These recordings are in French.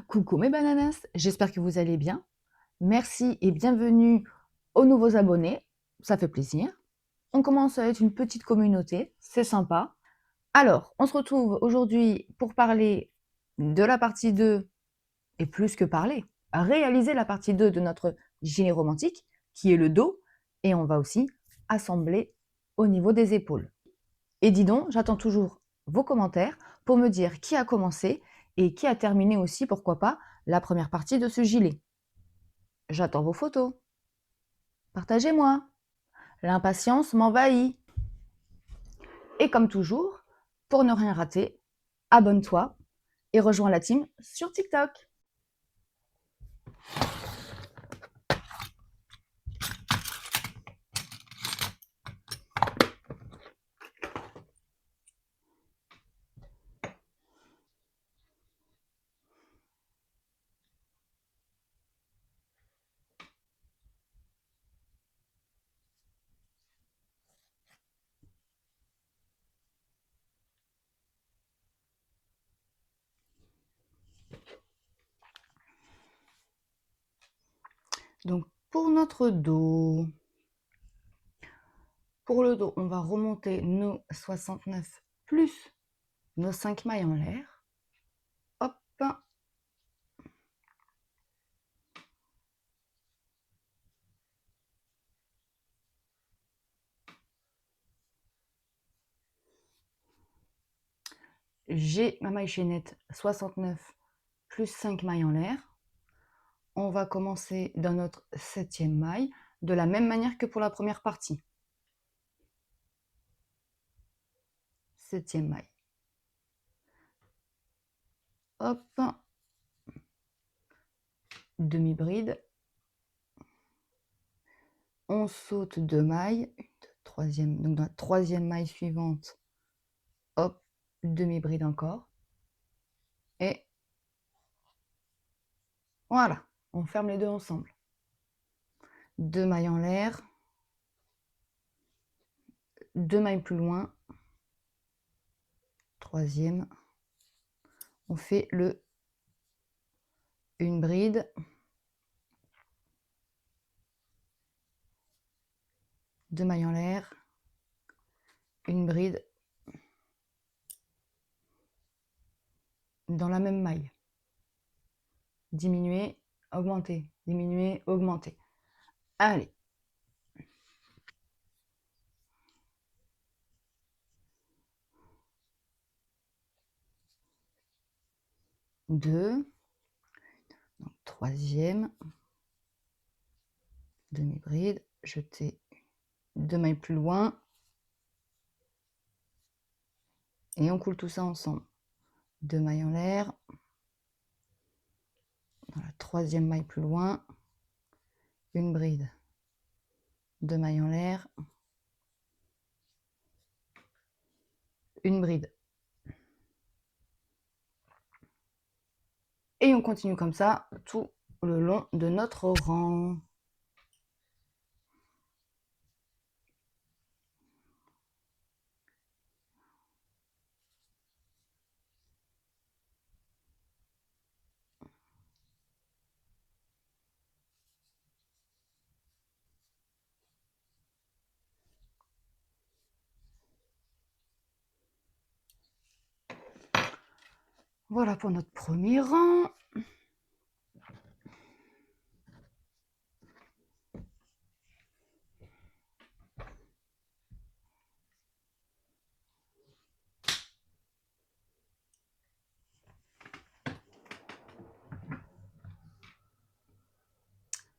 Coucou mes bananas, j'espère que vous allez bien. Merci et bienvenue aux nouveaux abonnés, ça fait plaisir. On commence à être une petite communauté, c'est sympa. Alors, on se retrouve aujourd'hui pour parler de la partie 2, et plus que parler, réaliser la partie 2 de notre gilet romantique, qui est le dos, et on va aussi assembler au niveau des épaules. Et dis donc, j'attends toujours vos commentaires pour me dire qui a commencé et qui a terminé aussi, pourquoi pas, la première partie de ce gilet. J'attends vos photos. Partagez-moi. L'impatience m'envahit. Et comme toujours, pour ne rien rater, abonne-toi et rejoins la team sur TikTok. Donc pour notre dos, pour le dos, on va remonter nos 69 plus nos 5 mailles en l'air. Hop. J'ai ma maille chaînette 69 plus 5 mailles en l'air. On va commencer dans notre 7e maille de la même manière que pour la première partie. 7e maille. Hop. Demi-bride. On saute 2 mailles. Troisième, donc dans la 3e maille suivante, hop, demi-bride encore. Et voilà, on ferme les deux ensemble. 2 mailles en l'air. 2 mailles plus loin. 3e. On fait une bride. 2 mailles en l'air. Une bride. Dans la même maille. Diminuer, augmenter, diminuer, augmenter. Allez. Deux. Donc, 3e. Demi-bride. Jeter 2 mailles plus loin. Et on coule tout ça ensemble. 2 mailles en l'air. Dans la 3e maille plus loin. Une bride. 2 mailles en l'air. Une bride. Et on continue comme ça tout le long de notre rang. Voilà pour notre premier rang.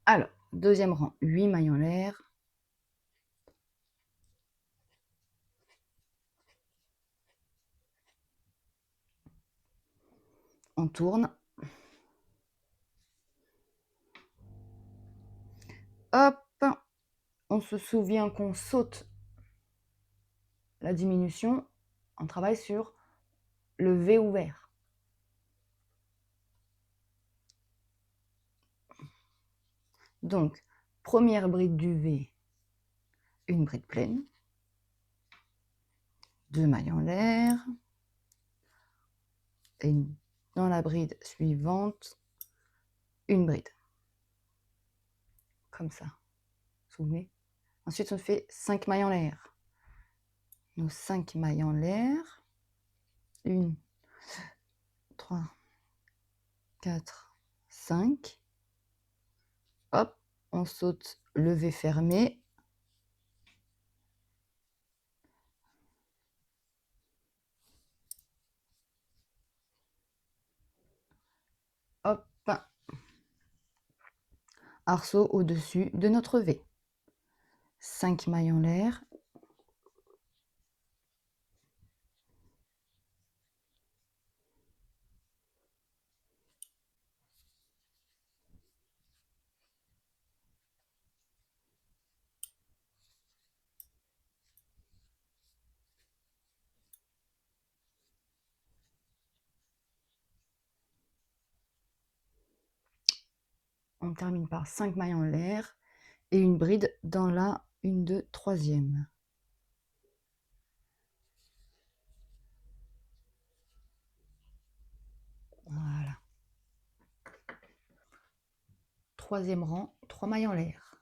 Alors, 2e rang, 8 mailles en l'air. On tourne. Hop, on se souvient qu'on saute la diminution. On travaille sur le V ouvert. Donc, première bride du V, une bride pleine. 2 mailles en l'air. Dans la bride suivante, une bride. Comme ça. Vous vous souvenez? Ensuite, on fait 5 mailles en l'air. Nos 5 mailles en l'air. 1, 3, 4, 5. Hop, on saute levé fermé. Hop, arceau au-dessus de notre V. 5 mailles en l'air. On termine par 5 mailles en l'air et une bride dans la 1, 2, 3e. Voilà. 3e rang, 3 mailles en l'air.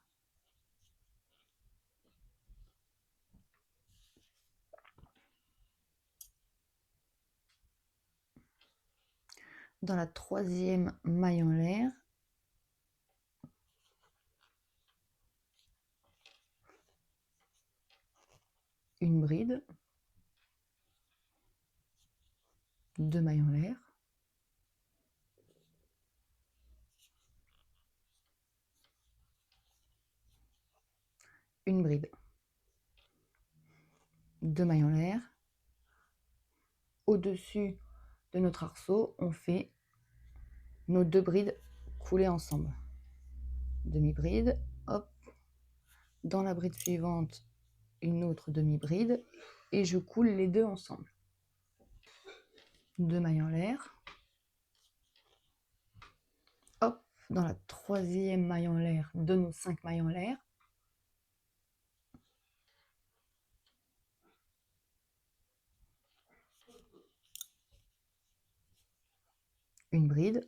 Dans la 3e maille en l'air, une bride, 2 mailles en l'air, une bride, 2 mailles en l'air. Au-dessus de notre arceau, on fait nos 2 brides coulées ensemble. Demi-bride, hop. Dans la bride suivante, une autre demi-bride et je coule les deux ensemble. 2 mailles en l'air. Hop, dans la 3e maille en l'air de nos 5 mailles en l'air. Une bride,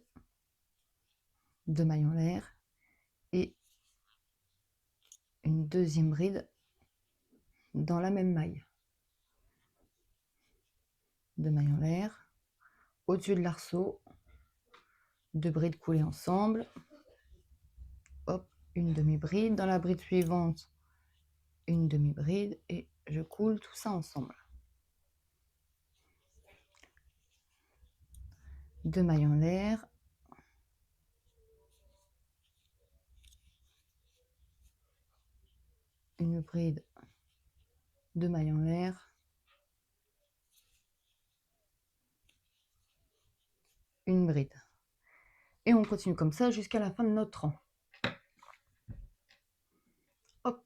2 mailles en l'air et une deuxième bride dans la même maille. 2 mailles en l'air. Au-dessus de l'arceau, 2 brides coulées ensemble. Hop, une demi-bride. Dans la bride suivante, une demi-bride et je coule tout ça ensemble. 2 mailles en l'air. Une bride, 2 mailles en l'air. Une bride. Et on continue comme ça jusqu'à la fin de notre rang. Hop.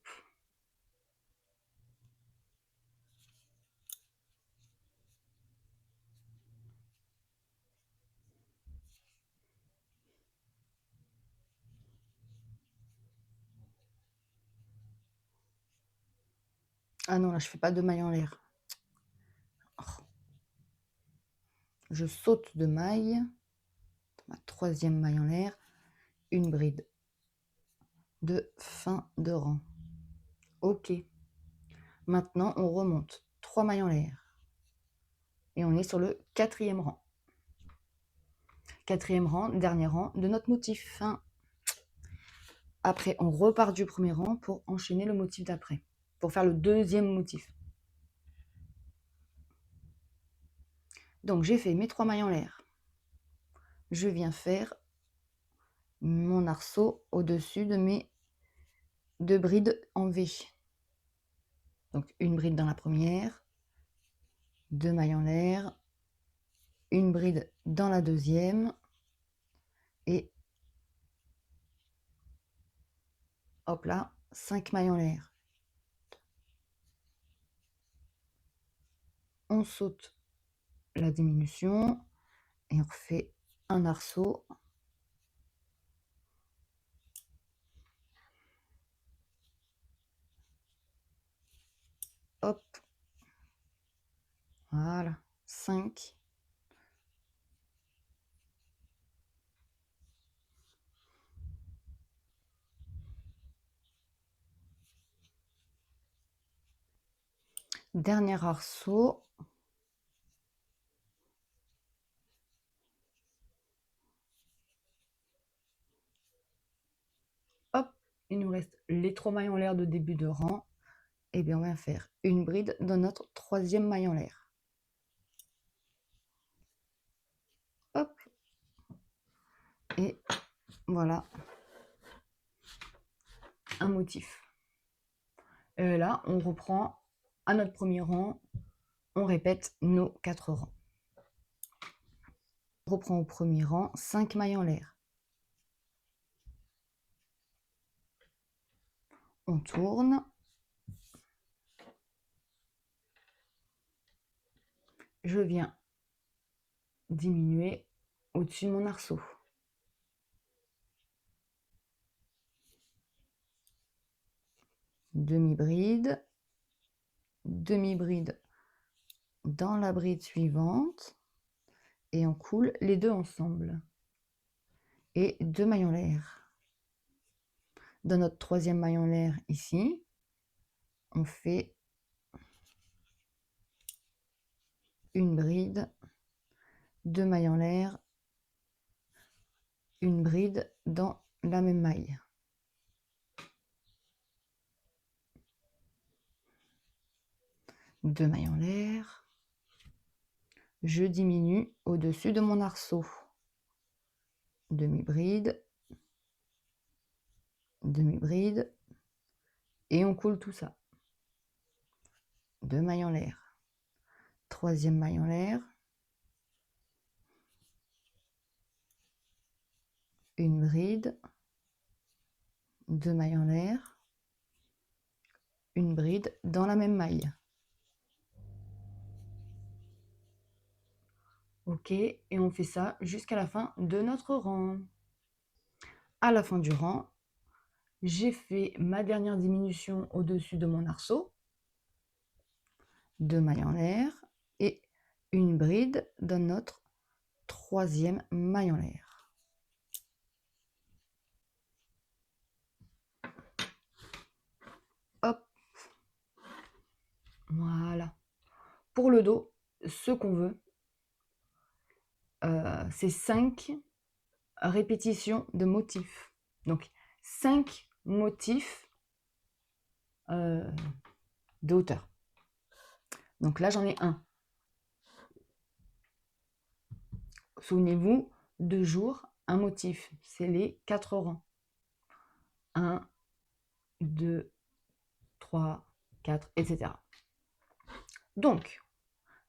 Ah non, là, je fais pas de mailles en l'air. Je saute de maille. Ma 3e maille en l'air. Une bride de fin de rang. Ok. Maintenant, on remonte 3 mailles en l'air. Et on est sur le 4e rang. 4e rang, dernier rang de notre motif. Après, on repart du premier rang pour enchaîner le motif d'après. Pour faire le 2e motif. Donc, j'ai fait mes 3 mailles en l'air. Je viens faire mon arceau au-dessus de mes 2 brides en V. Donc, une bride dans la première, 2 mailles en l'air, une bride dans la deuxième et hop là, 5 mailles en l'air. On saute la diminution et on refait un arceau. Hop. Voilà, 5. Dernier arceau. Hop, il nous reste les 3 mailles en l'air de début de rang. Et bien on va faire une bride dans notre 3e maille en l'air. Hop. Et voilà un motif. Et là, on reprend à notre premier rang, on répète nos 4 rangs. On reprend au premier rang 5 mailles en l'air. On tourne. Je viens diminuer au-dessus de mon arceau. Demi-bride, demi-bride dans la bride suivante et on coule les deux ensemble. Et 2 mailles en l'air. Dans notre 3e maille en l'air ici, on fait une bride, 2 mailles en l'air, une bride dans la même maille. Deux mailles en l'air. Je diminue au-dessus de mon arceau. Demi-bride, demi-bride, et on coule tout ça. 2 mailles en l'air. 3e maille en l'air. Une bride, 2 mailles en l'air, une bride dans la même maille. Ok, et on fait ça jusqu'à la fin de notre rang. À la fin du rang, j'ai fait ma dernière diminution au-dessus de mon arceau, 2 mailles en l'air et une bride dans notre 3e maille en l'air. Hop, voilà. Pour le dos, ce qu'on veut, c'est 5 répétitions de motifs. Donc 5 motifs de hauteur. Donc là, j'en ai un. Souvenez-vous, 2 jours, un motif. C'est les 4 rangs. 1, 2, 3, 4, etc. Donc,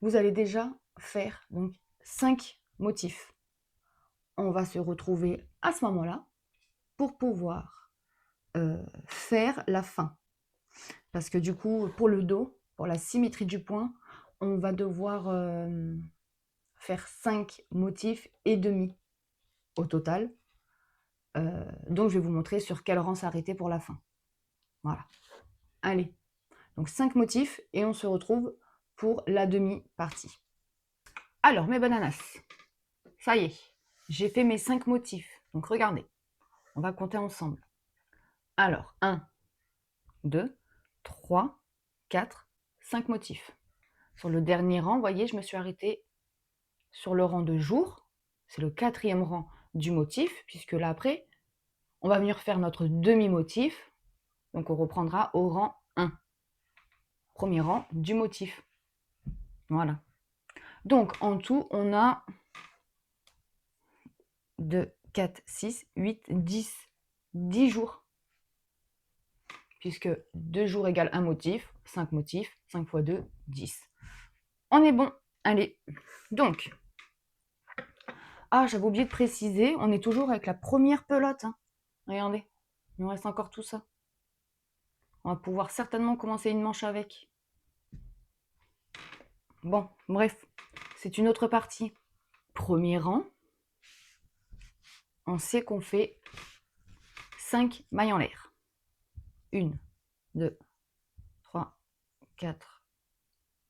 vous allez déjà faire donc, 5 motifs. On va se retrouver à ce moment-là pour pouvoir faire la fin. Parce que du coup, pour le dos, pour la symétrie du point, on va devoir faire 5 motifs et demi au total. Donc, je vais vous montrer sur quel rang s'arrêter pour la fin. Voilà. Allez, donc 5 motifs et on se retrouve pour la demi-partie. Alors, mes bananas, ça y est, j'ai fait mes 5 motifs. Donc, regardez, on va compter ensemble. Alors, 1, 2, 3, 4, 5 motifs. Sur le dernier rang, vous voyez, je me suis arrêtée sur le rang de jour. C'est le 4e rang du motif, puisque là, après, on va venir faire notre demi-motif. Donc, on reprendra au rang 1. Premier rang du motif. Voilà. Donc, en tout, on a 2, 4, 6, 8, 10. 10 jours. Puisque 2 jours égale 1 motif, 5 motifs, 5 x 2, 10. On est bon. Allez. Donc, j'avais oublié de préciser, on est toujours avec la première pelote. Hein. Regardez, il nous reste encore tout ça. On va pouvoir certainement commencer une manche avec. Bon, bref, c'est une autre partie. Premier rang, on sait qu'on fait 5 mailles en l'air. 1, 2, 3, 4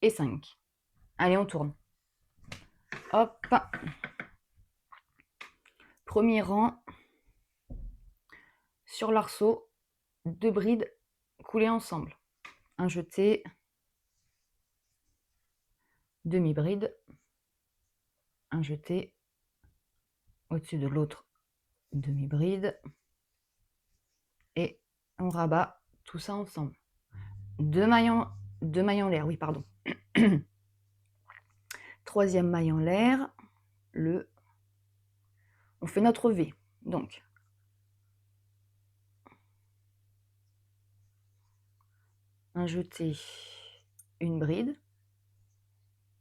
et 5. Allez, on tourne. Hop. Premier rang, sur l'arceau, 2 brides coulées ensemble. Un jeté, demi-bride, un jeté au-dessus de l'autre demi-bride et on rabat tout ça ensemble. Deux mailles en l'air, oui, pardon. Troisième maille en l'air, on fait notre V. Donc, un jeté, une bride,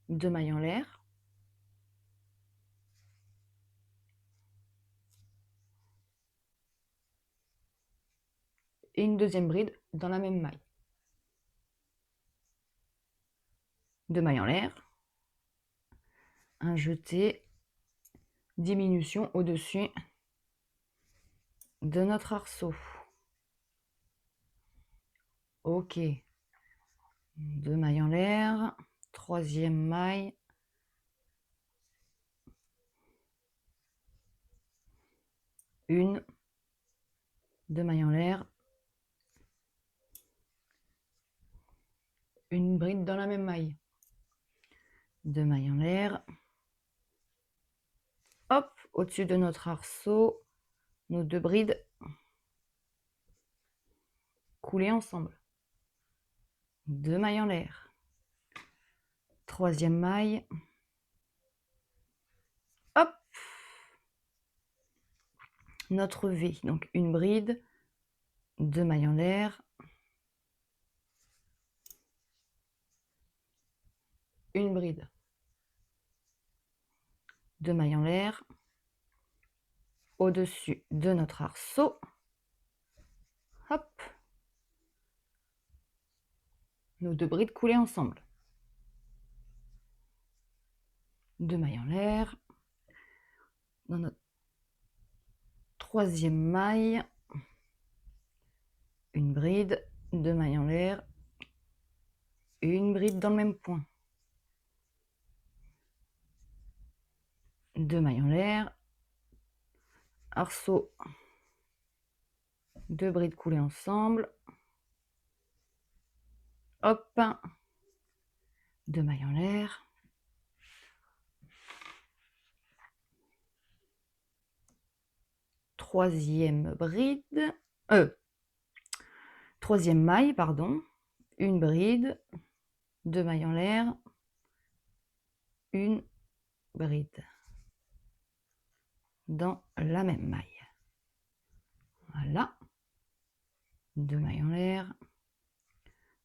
deux mailles en l'air, et une deuxième bride dans la même maille. Deux mailles en l'air, un jeté, diminution au-dessus de notre arceau. Ok. Deux mailles en l'air, troisième maille, une, deux mailles en l'air, une bride dans la même maille, deux mailles en l'air, hop, au-dessus de notre arceau, nos deux brides coulées ensemble, deux mailles en l'air, troisième maille, hop, notre V, donc une bride, deux mailles en l'air, une bride, deux mailles en l'air, au-dessus de notre arceau, hop, nos deux brides coulées ensemble, deux mailles en l'air, dans notre troisième maille, une bride, deux mailles en l'air, une bride dans le même point, deux mailles en l'air, arceau, deux brides coulées ensemble, hop, deux mailles en l'air, troisième maille, pardon, une bride, deux mailles en l'air, une bride dans la même maille. Voilà, deux mailles en l'air,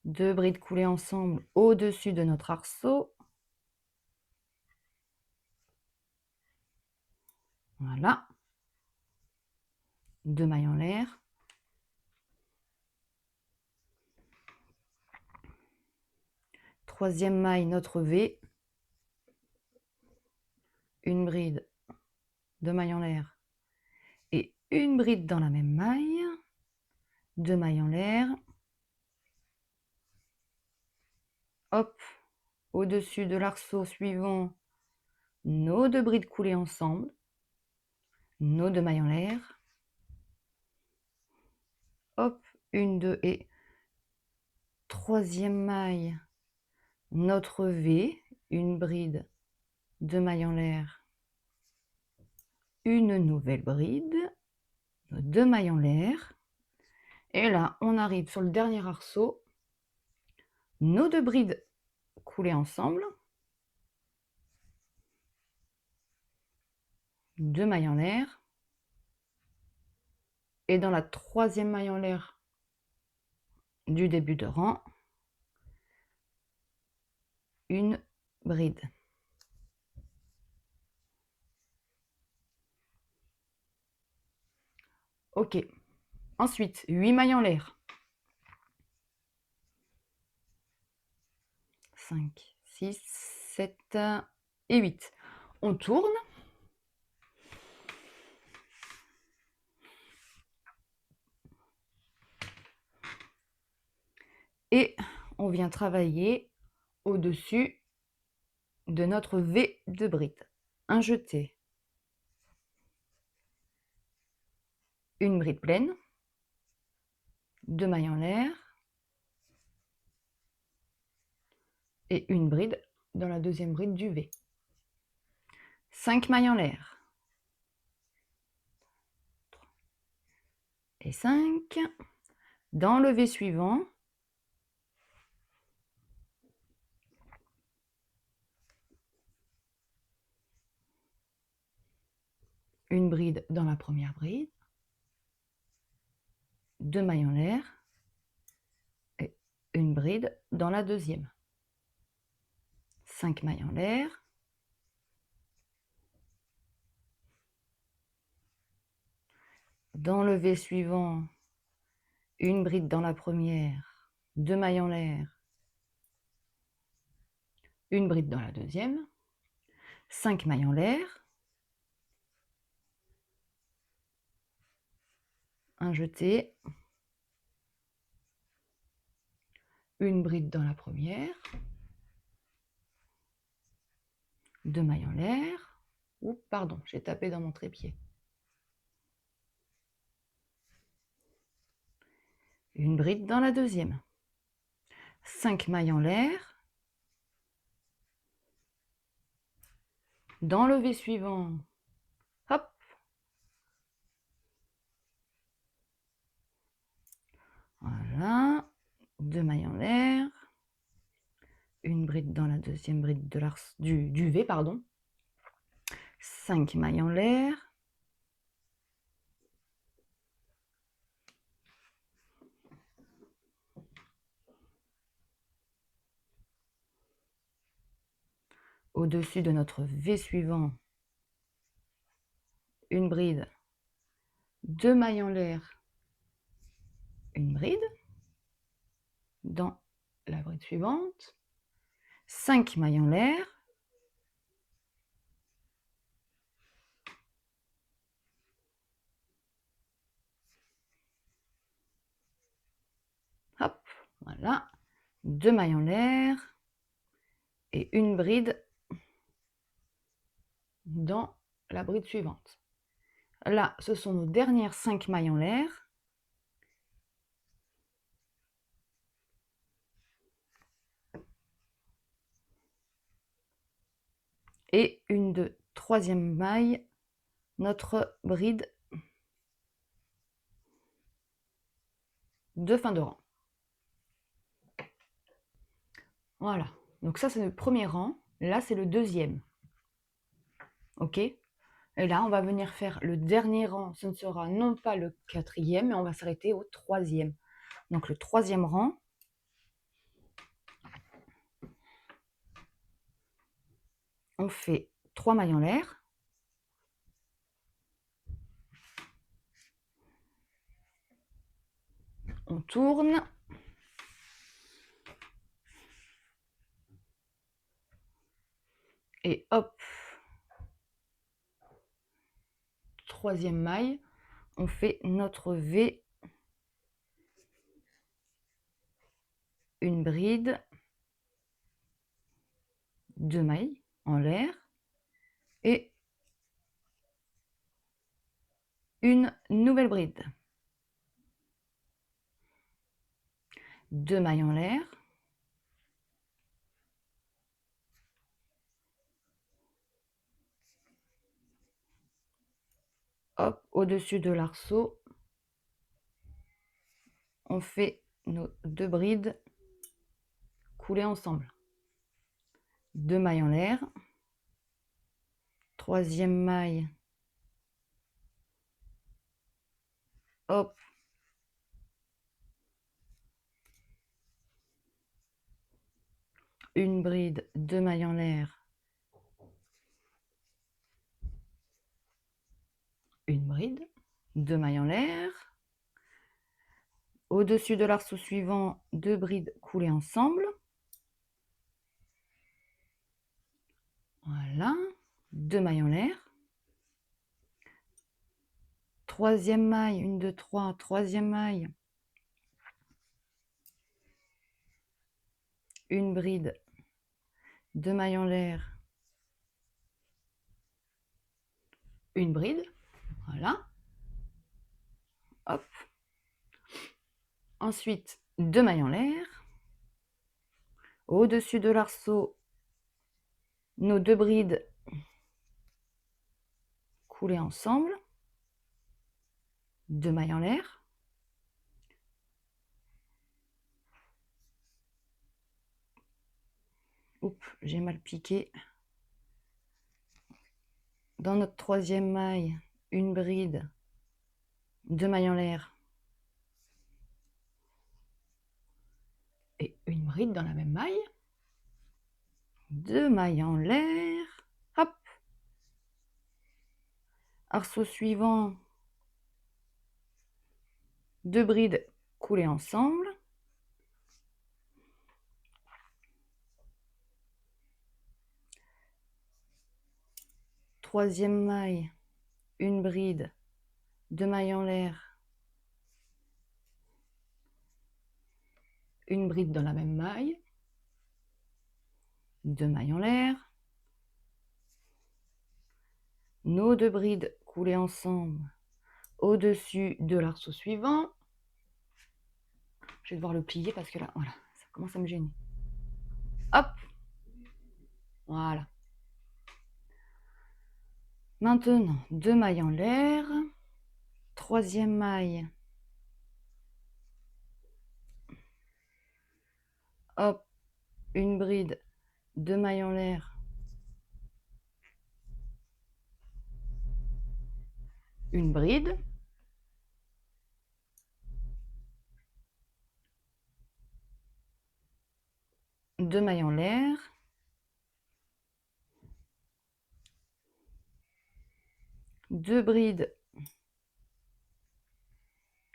deux brides coulées ensemble au-dessus de notre arceau. Voilà, deux mailles en l'air, troisième maille, notre V, une bride, deux mailles en l'air et une bride dans la même maille, deux mailles en l'air, hop, au-dessus de l'arceau suivant, nos deux brides coulées ensemble, nos deux mailles en l'air, hop, une, deux et troisième maille, notre V, une bride, deux mailles en l'air, une nouvelle bride, deux mailles en l'air, et là on arrive sur le dernier arceau, nos deux brides coulées ensemble, deux mailles en l'air, et dans la troisième maille en l'air du début de rang, une bride. Ok, ensuite 8 mailles en l'air, 5, 6, 7 et 8. On tourne. Et on vient travailler au-dessus de notre V de bride. Un jeté, une bride pleine, deux mailles en l'air et une bride dans la deuxième bride du V. 5 mailles en l'air. Et 5. Dans le V suivant, une bride dans la première bride, 2 mailles en l'air et une bride dans la deuxième. 5 mailles en l'air. Dans le V suivant, une bride dans la première, 2 mailles en l'air, une bride dans la deuxième, 5 mailles en l'air, un jeté, une bride dans la première, 2 mailles en l'air, oups, pardon, j'ai tapé dans mon trépied. Une bride dans la deuxième. 5 mailles en l'air. Dans le V suivant, hop. Voilà. 2 mailles en l'air. Une bride dans la deuxième bride de du V, pardon. 5 mailles en l'air. Au-dessus de notre V suivant, une bride, 2 mailles en l'air, une bride, dans la bride suivante, 5 mailles en l'air, hop, voilà, 2 mailles en l'air et une bride dans la bride suivante. Là, ce sont nos dernières 5 mailles en l'air. Et une de troisième maille, notre bride de fin de rang. Voilà, donc ça c'est le premier rang, là c'est le deuxième. Ok? Et là on va venir faire le dernier rang, ce ne sera non pas le quatrième, mais on va s'arrêter au troisième. Donc le troisième rang, on fait 3 mailles en l'air. On tourne. Et hop, troisième maille, on fait notre V, une bride, 2 mailles en l'air et une nouvelle bride. 2 mailles en l'air. Hop, au-dessus de l'arceau, on fait nos 2 brides coulées ensemble. 2 mailles en l'air. Troisième maille. Hop. Une bride, 2 mailles en l'air. Une bride, 2 mailles en l'air. Au-dessus de l'arceau suivant, 2 brides coulées ensemble. Voilà, 2 mailles en l'air. Troisième maille, 1, 2, 3, troisième maille. Une bride, 2 mailles en l'air. Une bride, voilà. Hop. Ensuite, 2 mailles en l'air. Au-dessus de l'arceau, nos 2 brides coulées ensemble, 2 mailles en l'air, oups, j'ai mal piqué. Dans notre 3e maille, une bride, 2 mailles en l'air et une bride dans la même maille, 2 mailles en l'air, hop, arceau suivant, 2 brides coulées ensemble, troisième maille, une bride, 2 mailles en l'air, une bride dans la même maille, 2 mailles en l'air, nos 2 brides coulées ensemble au-dessus de l'arceau suivant. Je vais devoir le plier parce que là, voilà, ça commence à me gêner. Hop, voilà. Maintenant, 2 mailles en l'air, troisième maille, hop, une bride, 2 mailles en l'air, une bride, deux mailles en l'air, deux brides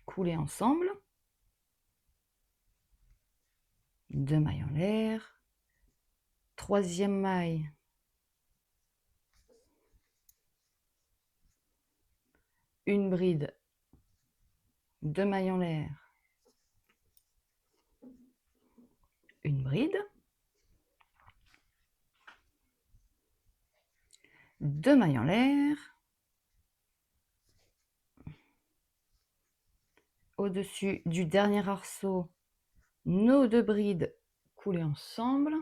coulées ensemble, 2 mailles en l'air, troisième maille, une bride, 2 mailles en l'air, une bride, 2 mailles en l'air, au-dessus du dernier arceau, nos 2 brides coulées ensemble,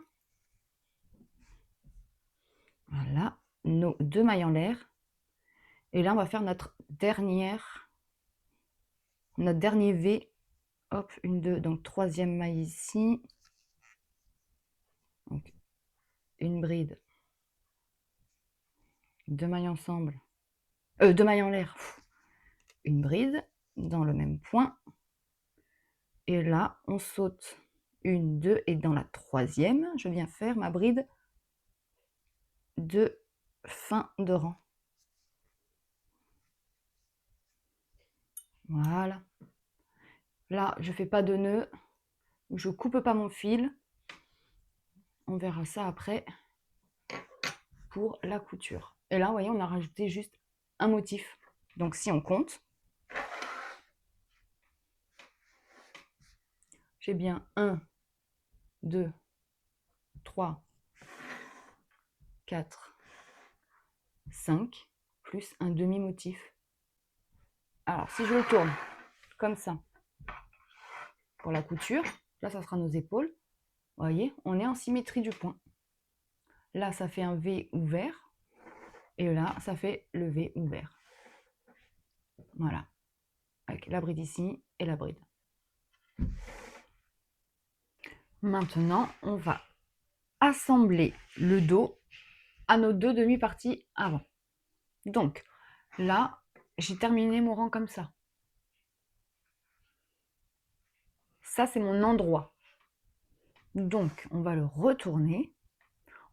voilà, nos 2 mailles en l'air, et là on va faire notre dernier V, hop, une, deux, donc troisième maille ici, donc une bride, 2 mailles ensemble, 2 mailles en l'air, une bride dans le même point, et là on saute une, deux, et dans la troisième je viens faire ma bride de fin de rang. Voilà, là je fais pas de nœud, je coupe pas mon fil, on verra ça après pour la couture. Et là vous voyez, on a rajouté juste un motif, donc si on compte, j'ai bien 1, 2, 3, 4, 5, plus un demi-motif. Alors, si je le tourne comme ça, pour la couture, là, ça sera nos épaules. Vous voyez, on est en symétrie du point. Là, ça fait un V ouvert. Et là, ça fait le V ouvert. Voilà. Avec la bride ici et la bride. Maintenant, on va assembler le dos à nos 2 demi-parties avant. Donc, là, j'ai terminé mon rang comme ça. Ça, c'est mon endroit. Donc, on va le retourner.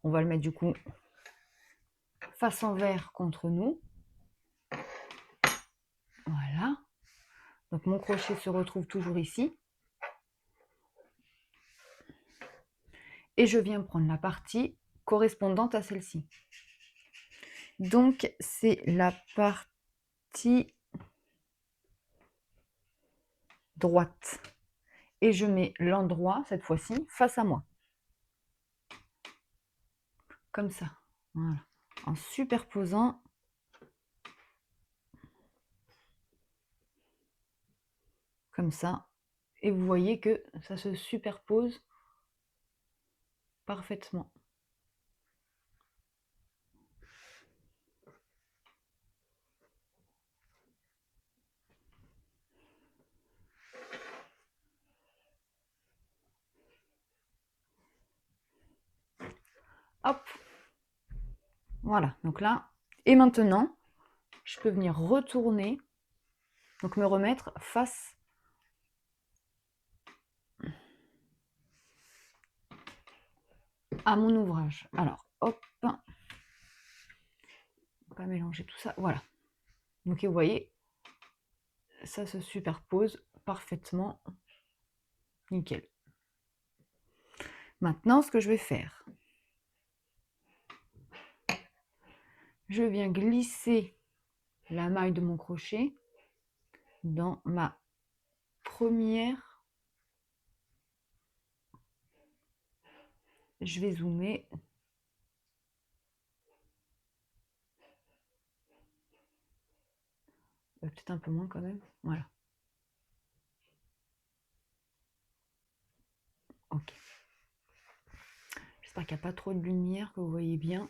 On va le mettre du coup face envers contre nous. Voilà. Donc, mon crochet se retrouve toujours ici. Et je viens prendre la partie correspondante à celle-ci. Donc, c'est la partie droite. Et je mets l'endroit, cette fois-ci, face à moi. Comme ça. Voilà. En superposant. Comme ça. Et vous voyez que ça se superpose parfaitement. Hop, voilà, donc là, et maintenant, je peux venir retourner, donc me remettre face à mon ouvrage. Alors, hop, on va mélanger tout ça, voilà. Donc, vous voyez, ça se superpose parfaitement, nickel. Maintenant, ce que je vais faire, je viens glisser la maille de mon crochet dans ma première. Je vais zoomer. Peut-être un peu moins quand même. Voilà. Ok. J'espère qu'il n'y a pas trop de lumière, que vous voyez bien.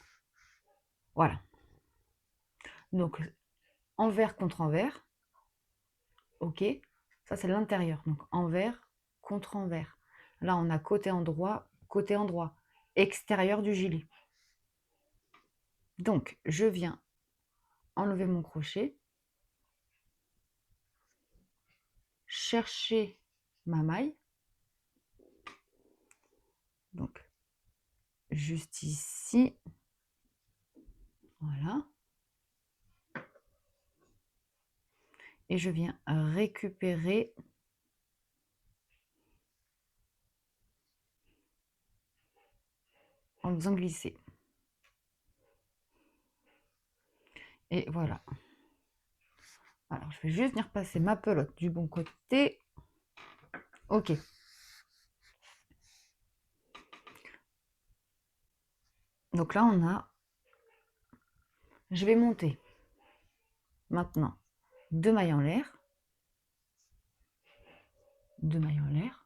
Voilà. Donc, envers contre envers. Ok. Ça, c'est l'intérieur. Donc, envers contre envers. Là, on a côté endroit, côté endroit. Extérieur du gilet. Donc, je viens enlever mon crochet. Chercher ma maille. Donc, juste ici. Voilà. Et je viens récupérer en faisant glisser. Et voilà. Alors, je vais juste venir passer ma pelote du bon côté. Ok. Donc là, on a... Je vais monter maintenant 2 mailles en l'air. 2 mailles en l'air.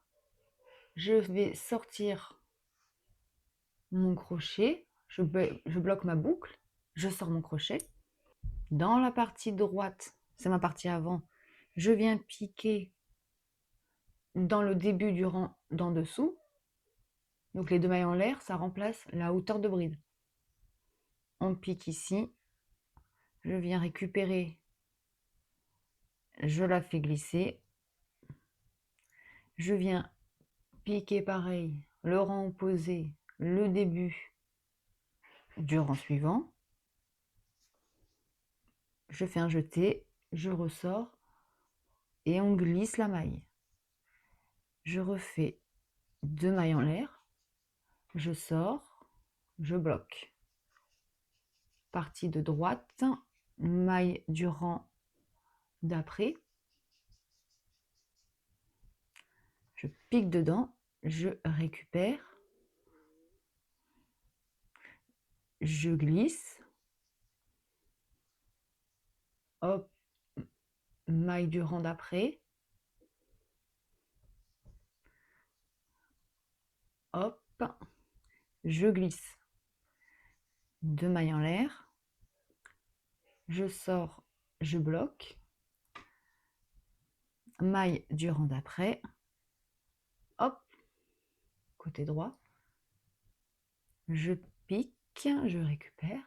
Je vais sortir mon crochet. Je bloque ma boucle. Je sors mon crochet. Dans la partie droite, c'est ma partie avant, je viens piquer dans le début du rang d'en dessous. Donc les 2 mailles en l'air, ça remplace la hauteur de bride. On pique ici. Je viens récupérer. Je la fais glisser. Je viens piquer pareil le rang opposé, le début du rang suivant. Je fais un jeté, je ressors et on glisse la maille. Je refais 2 mailles en l'air, je sors, je bloque. Partie de droite, maille du rang d'après. Je pique dedans, je récupère, je glisse. Hop, maille du rang d'après. Hop, je glisse. 2 mailles en l'air. Je sors, je bloque. Maille du rang d'après. Hop, côté droit. Je pique, je récupère.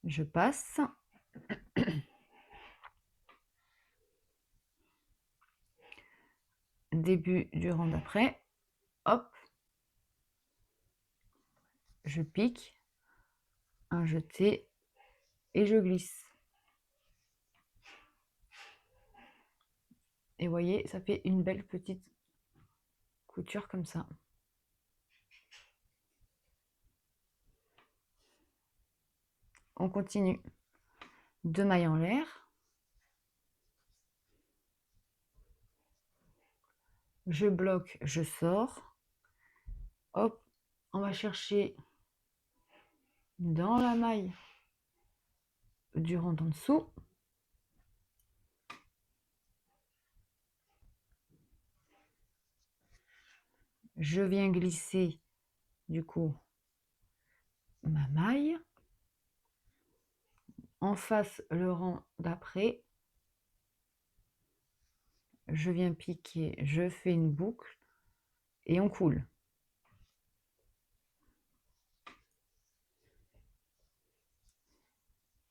Je passe. Début du rang d'après. Hop, je pique. Un jeté et je glisse. Et vous voyez, ça fait une belle petite couture comme ça. On continue. 2 mailles en l'air. Je bloque, je sors. Hop, on va chercher dans la maille du rang en dessous. Je viens glisser du coup ma maille. En face, le rang d'après. Je viens piquer, je fais une boucle et on coule.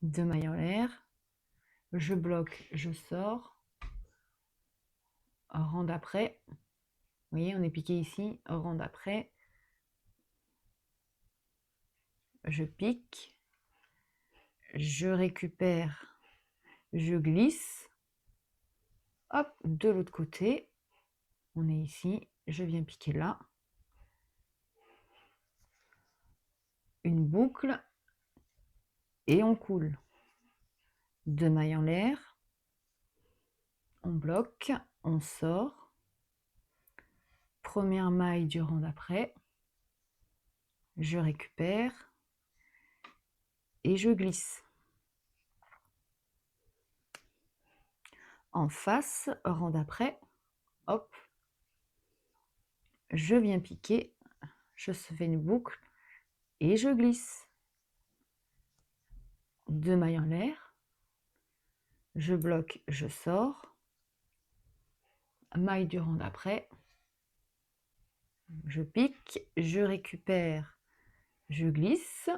2 mailles en l'air, je bloque, je sors, rang d'après, vous voyez on est piqué ici, rang d'après, je pique, je récupère, je glisse, hop, de l'autre côté, on est ici, je viens piquer là, une boucle, et on coule. 2 mailles en l'air, on bloque, on sort, première maille du rang d'après, je récupère et je glisse. En face, rang d'après, hop, je viens piquer, je fais une boucle et je glisse. 2 mailles en l'air, je bloque, je sors, maille du rang d'après, je pique, je récupère, je glisse.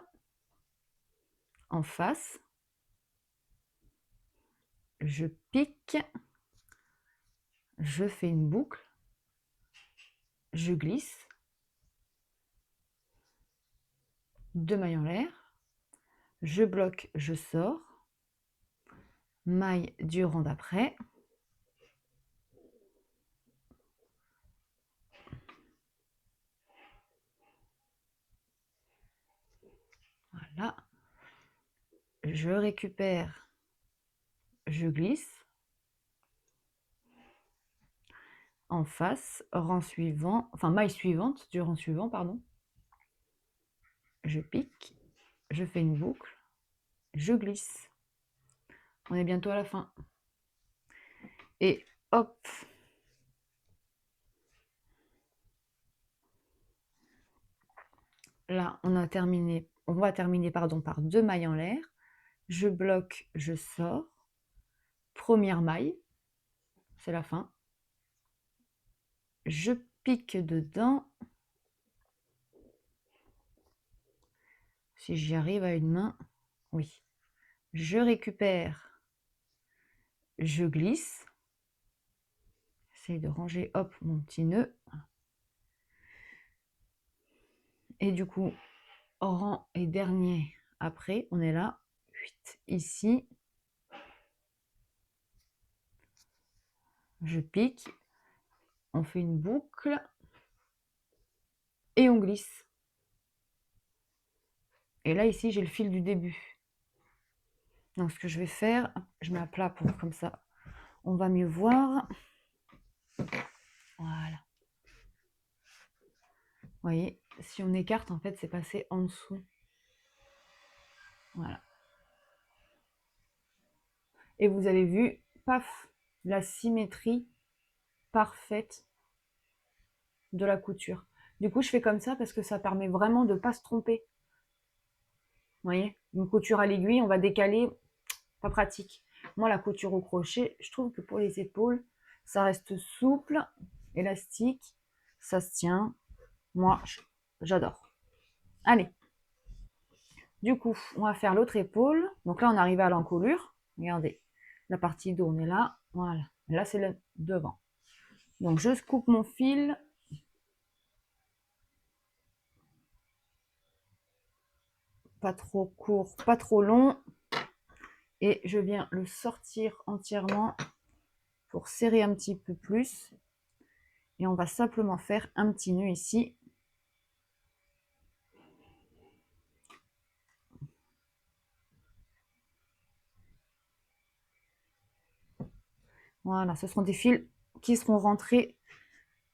En face, je pique, je fais une boucle, je glisse, 2 mailles en l'air, je bloque, je sors, maille du rang d'après, voilà, je récupère, je glisse, en face, rang suivant, enfin maille suivante du rang suivant, pardon, je pique, je fais une boucle, je glisse. On est bientôt à la fin. Et hop, là on a terminé, on va terminer pardon par 2 mailles en l'air, je bloque, je sors, première maille, c'est la fin, je pique dedans, si j'y arrive à une main, oui, je récupère, je glisse, j'essaye de ranger hop mon petit nœud, et du coup rang et dernier après, on est là, ici, je pique, on fait une boucle et on glisse. Et là ici j'ai le fil du début. Donc ce que je vais faire, je mets à plat pour comme ça on va mieux voir. Voilà. Vous voyez, si on écarte en fait c'est passé en dessous. Voilà. Et vous avez vu, paf, la symétrie parfaite de la couture. Du coup je fais comme ça parce que ça permet vraiment de ne pas se tromper. Vous voyez, une couture à l'aiguille, on va décaler, pas pratique. Moi, la couture au crochet, je trouve que pour les épaules, ça reste souple, élastique, ça se tient. Moi, j'adore. Allez, du coup, on va faire l'autre épaule. Donc là, on arrive à l'encolure. Regardez, la partie dos, on est là. Voilà, là, c'est le devant. Donc, je coupe mon fil. Pas trop court, pas trop long. Et je viens le sortir entièrement pour serrer un petit peu plus. Et on va simplement faire un petit nœud ici. Voilà, ce seront des fils qui seront rentrés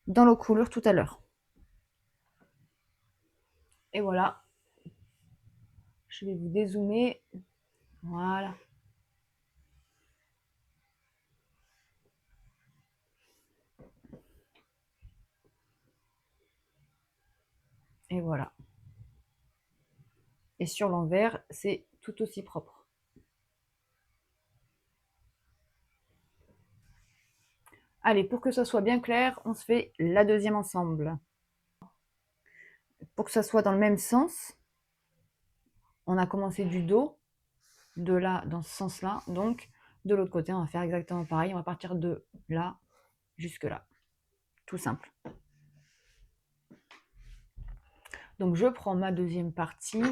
dans l'encolure tout à l'heure. Et voilà. Je vais vous dézoomer. Voilà. Et voilà. Et sur l'envers, c'est tout aussi propre. Allez, pour que ça soit bien clair, on se fait la deuxième ensemble. Pour que ça soit dans le même sens, on a commencé du dos. de là dans ce sens-là. Donc, de l'autre côté, on va faire exactement pareil. On va partir de là jusque là. Tout simple. Donc, je prends ma deuxième partie.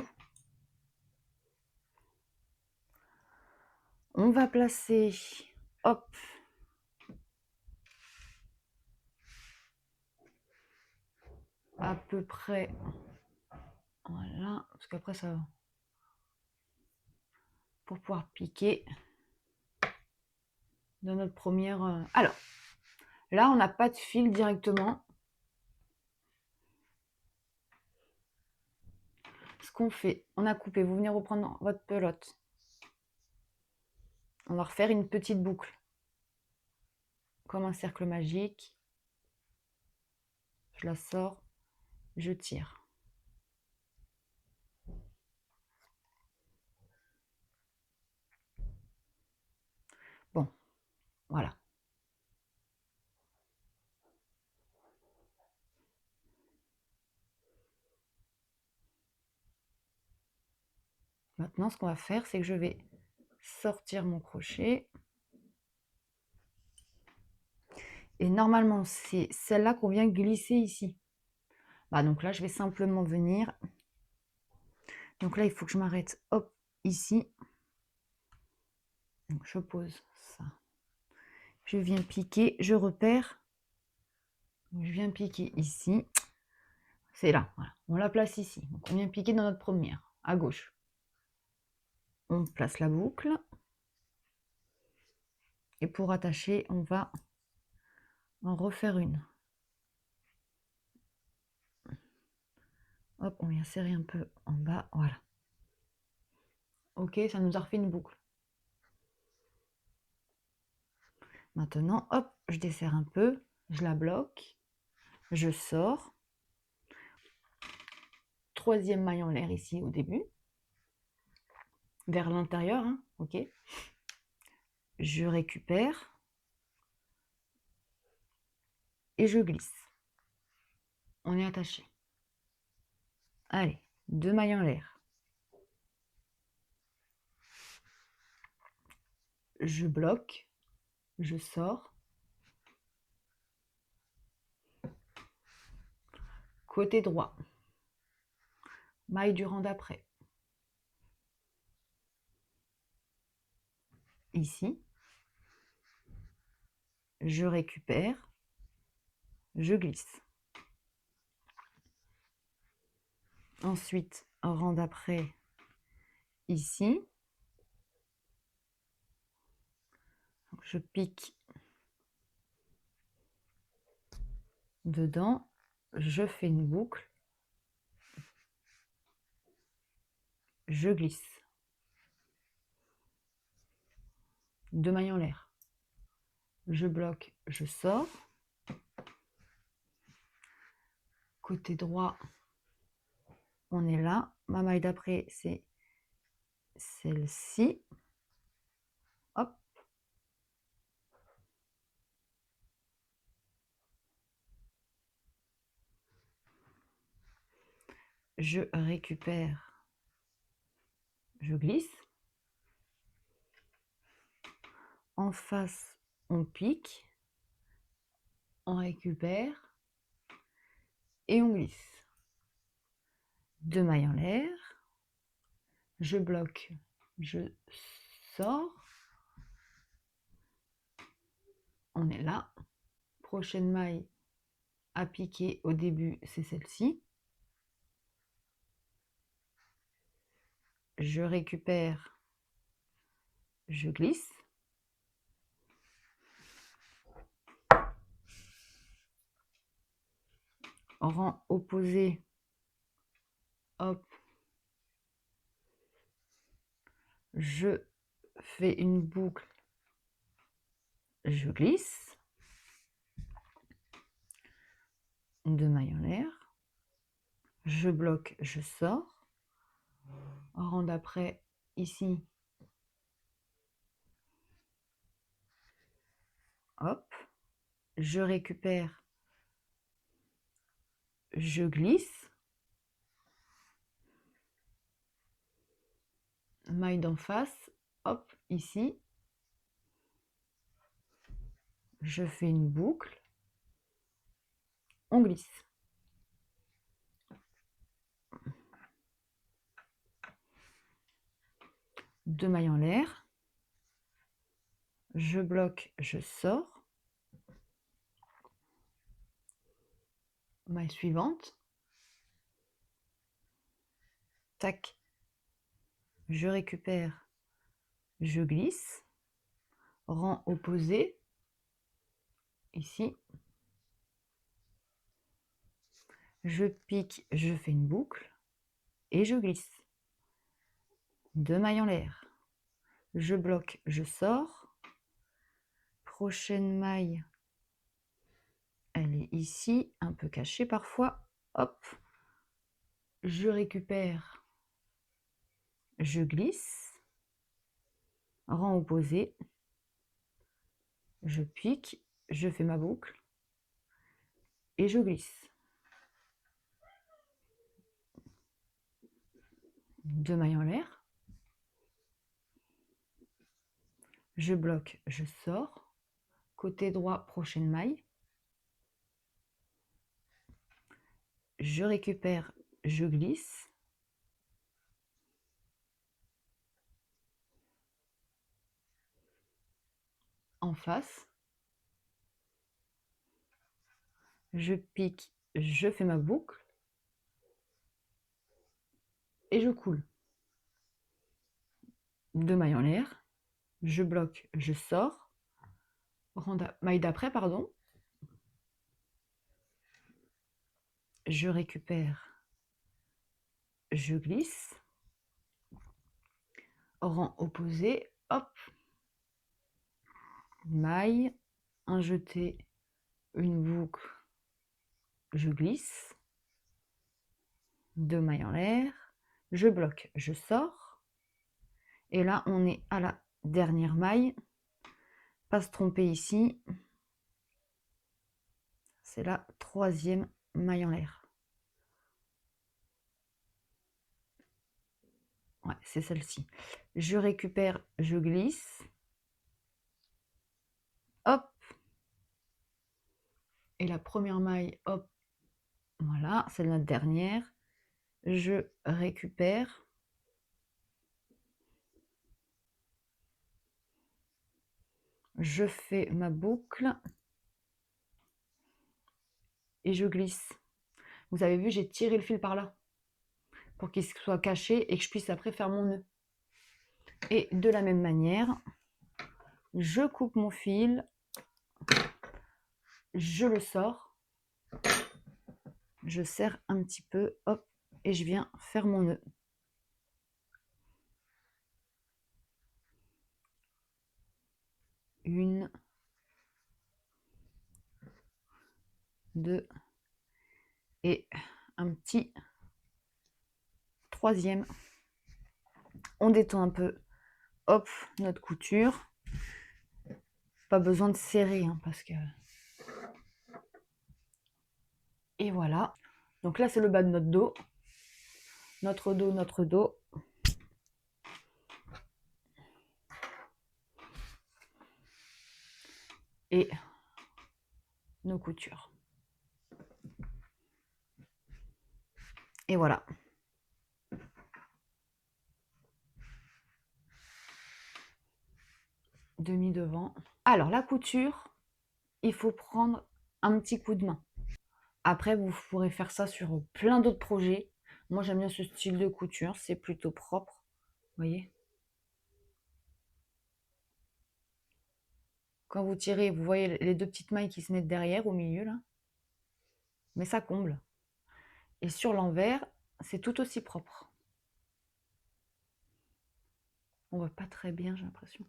On va placer, hop, à peu près, voilà, parce qu'après ça, pour pouvoir piquer de notre première... Alors, là, on n'a pas de fil directement. Ce qu'on fait, on a coupé, vous venez reprendre votre pelote. On va refaire une petite boucle, comme un cercle magique. Je la sors, je tire. Bon, voilà. Maintenant, ce qu'on va faire, c'est que je vais sortir mon crochet. Et normalement, c'est celle-là qu'on vient glisser ici. Bah, donc là, je vais simplement venir. Donc là, il faut que je m'arrête, hop, ici. Donc, je pose ça. Je viens piquer, je repère. Je viens piquer ici. C'est là, voilà. On la place ici. Donc, on vient piquer dans notre première, à gauche. On place la boucle. Et pour attacher, on va en refaire une. Hop, on vient serrer un peu en bas, voilà. Ok, ça nous a refait une boucle. Maintenant, hop, je desserre un peu, je la bloque, je sors. Troisième maille en l'air ici au début, vers l'intérieur, hein, ok. Je récupère et je glisse. On est attaché. Allez, 2 mailles en l'air. Je bloque, je sors. Côté droit. Maille du rang d'après. Ici. Je récupère. Je glisse. Ensuite, rang d'après, ici. Je pique dedans. Je fais une boucle. Je glisse. 2 mailles en l'air. Je bloque, je sors. Côté droit, on est là. Ma maille d'après, c'est celle-ci. Hop. Je récupère. Je glisse. En face, on pique. On récupère. Et on glisse. 2 mailles en l'air. Je bloque. Je sors. On est là. Prochaine maille à piquer au début, c'est celle-ci. Je récupère. Je glisse. Rang opposé. Hop. Je fais une boucle. Je glisse. 2 mailles en l'air. Je bloque, je sors. Rang d'après, ici. Hop. Je récupère. Je glisse. Maille d'en face. hop, ici. Je fais une boucle. On glisse. Deux mailles en l'air. Je bloque, je sors. Maille suivante. Tac. Je récupère, je glisse. Rang opposé. Ici. Je pique, je fais une boucle. Et je glisse. Deux mailles en l'air. Je bloque, je sors. Prochaine maille. Elle est ici, un peu cachée parfois. Hop. Je récupère. Je glisse. Rang opposé. Je pique. Je fais ma boucle. Et je glisse. Deux mailles en l'air. Je bloque, je sors. Côté droit, prochaine maille. Je récupère, je glisse. En face. Je pique, je fais ma boucle. Et je coule. Deux mailles en l'air. Je bloque, je sors. Maille d'après, pardon. Je récupère, je glisse. Rang opposé, hop. Maille, un jeté, une boucle, je glisse. Deux mailles en l'air. Je bloque, je sors. Et là, on est à la dernière maille. Pas se tromper ici. C'est la troisième maille en l'air. Ouais, c'est celle-ci. Je récupère, je glisse. Hop. Et la première maille, hop. Voilà, c'est notre dernière. Je récupère. Je fais ma boucle. Et je glisse. Vous avez vu, j'ai tiré le fil par là pour qu'il soit caché et que je puisse après faire mon nœud. Et de la même manière, je coupe mon fil, je le sors, je serre un petit peu, hop, et je viens faire mon nœud. Une, deux, et un petit troisième. On détend un peu, hop, notre couture. Pas besoin de serrer, hein, parce que... Et voilà. Donc là, c'est le bas de notre dos. Notre dos, notre dos. Et nos coutures. Et voilà. Demi devant. Alors la couture, il faut prendre un petit coup de main. Après, vous pourrez faire ça sur plein d'autres projets. Moi, j'aime bien ce style de couture, c'est plutôt propre. Vous voyez? Quand vous tirez, vous voyez les deux petites mailles qui se mettent derrière, au milieu, là. Mais ça comble. Et sur l'envers, c'est tout aussi propre. On voit pas très bien, j'ai l'impression.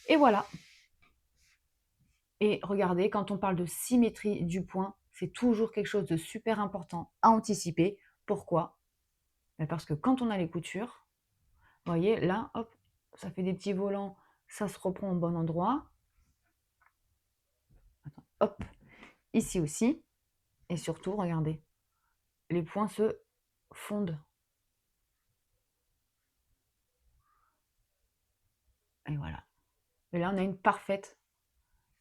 Et voilà. Et regardez, quand on parle de symétrie du point, c'est toujours quelque chose de super important à anticiper. Pourquoi? Parce que quand on a les coutures, vous voyez, là, hop, ça fait des petits volants, ça se reprend au bon endroit. Attends, hop, ici aussi. Et surtout, regardez, les points se fondent. Et voilà. Et là, on a une parfaite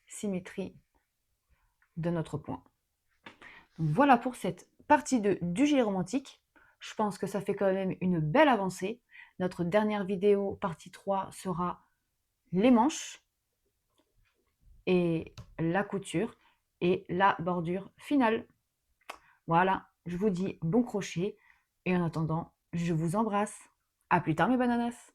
symétrie de notre point. Donc voilà pour cette partie du gilet romantique. Je pense que ça fait quand même une belle avancée. Notre dernière vidéo, partie 3, sera les manches et la couture et la bordure finale. Voilà, je vous dis bon crochet et en attendant, je vous embrasse. À plus tard mes bananas!